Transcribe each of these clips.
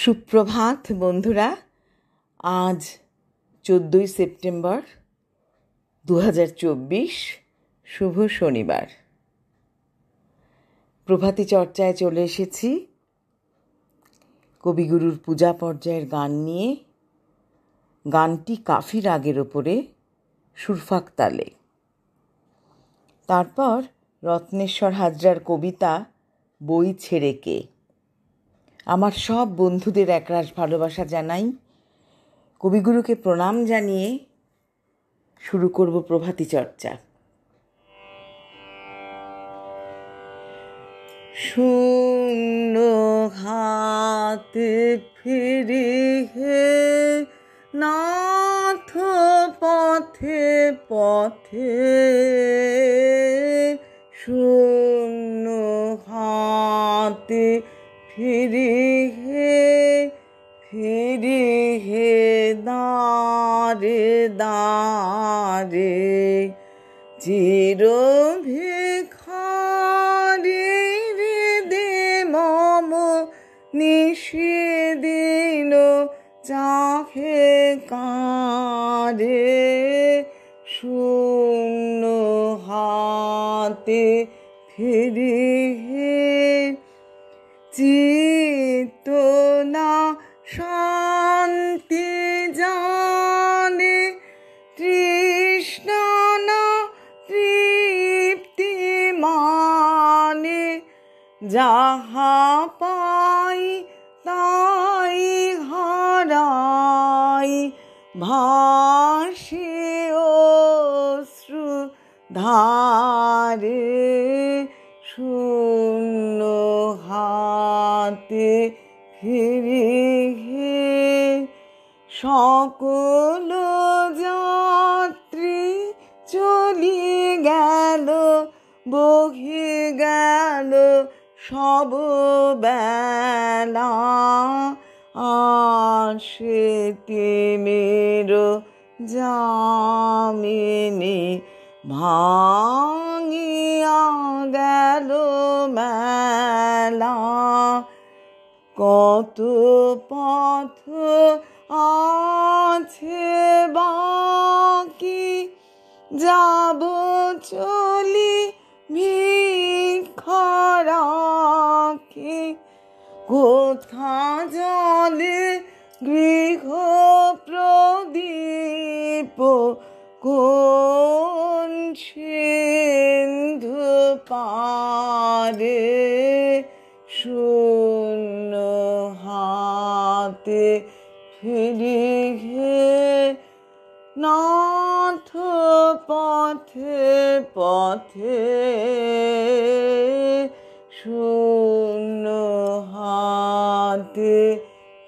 সুপ্রভাত বন্ধুরা। আজ 14ই সেপ্টেম্বর 2024, শুভ শনিবার। প্রভাতী চর্চায় চলে এসেছি কবিগুরুর পূজা পর্যায়ের গান নিয়ে। গানটি কাফি রাগের ওপরে, সুরফাক তালে। তারপর রত্নেশ্বর হাজরার কবিতা বই ছেড়ে কে। আমার সব বন্ধুদের একরাশ ভালোবাসা জানাই, কবিগুরুকে প্রণাম জানিয়ে শুরু করব প্রভাতী চর্চা। শূন্য হাতে ফিরে হে নাথ পথে পথে, শূন্য হাতে ফিরে হে দাঁড়ে দাঁড়ে, চির ভিখারি রে দে মম নিষেদিন চাহে কারে, শূন্য হাতে ফিরে চিত্ত না শান্তি জানে, তৃষ্ণা না তৃপ্তি মানে, যাহা পাই তাই হারাই, ভাসে অশ্রু ধারে, শূন্য হাতে ফিরে সকল যাত্রী চলে গেল, বহে গেল সব বেলা, আসেতে মেরো যামিনী ভাঙিয়া গেল মেলা, কত পথ আছে বাকি, যাব চলি ভিক্ষা রাখি, কোথা জলে গৃহ প্রদীপ, কোন সিন্ধু পারে, শূন্য হাতে ফিরে নাথ পথে পথে, শূন্য হাতে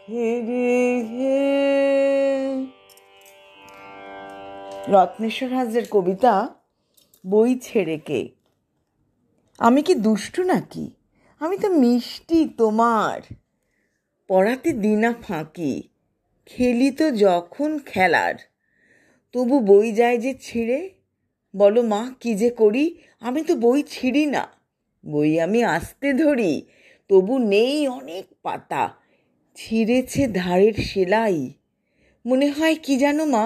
ফিরে। রত্নেশ্বর হাজরার কবিতা বই ছেড়ে কে। আমি কি দুষ্টু নাকি? আমি তো মিষ্টি তোমার, পড়াতে দিনা ফাঁকি, খেলি তো যখন খেলার, তবু বই যায় যে ছিঁড়ে। বলো মা কি যে করি, আমি তো বই ছিঁড়ি না, বই আমি আস্তে ধরি, তবু নেই অনেক পাতা, ছিঁড়েছে ধারের সেলাই। মনে হয় কি জানো মা,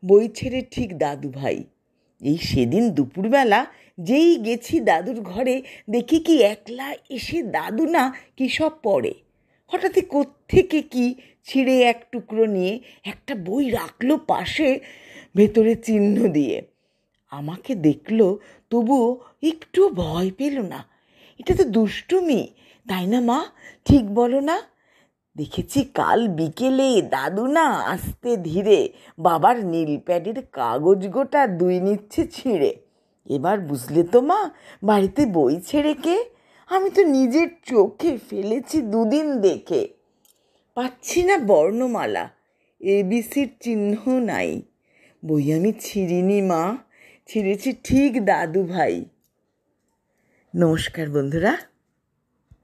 বই ছেড়ে ঠিক দাদু ভাই। এই সেদিন দুপুরবেলা যেই গেছি দাদুর ঘরে, দেখি কি একলা এসে দাদু না কি সব পড়ে। হঠাৎই কোত্থেকে কি ছিঁড়ে এক টুকরো নিয়ে একটা বই রাখলো পাশে, ভেতরে চিহ্ন দিয়ে। আমাকে দেখলো, তবুও একটু ভয় পেল না। এটা তো দুষ্টুমি, তাই না মা? ঠিক বলো না? দেখেছি কাল বিকেলে দাদু না আস্তে ধীরে বাবার নীল প্যাডের কাগজ গোটা দুই নিচ্ছে ছিঁড়ে। এবার বুঝলে তো মা, বাড়িতে বই ছেড়ে কে। আমি তো নিজের চোখে ফেলেছি দুদিন দেখে। পাচ্ছি না বর্ণমালা, এবিসির চিহ্ন নাই। বই আমি ছিঁড়িনি মা, ছিঁড়েছি ঠিক দাদু ভাই। নমস্কার বন্ধুরা।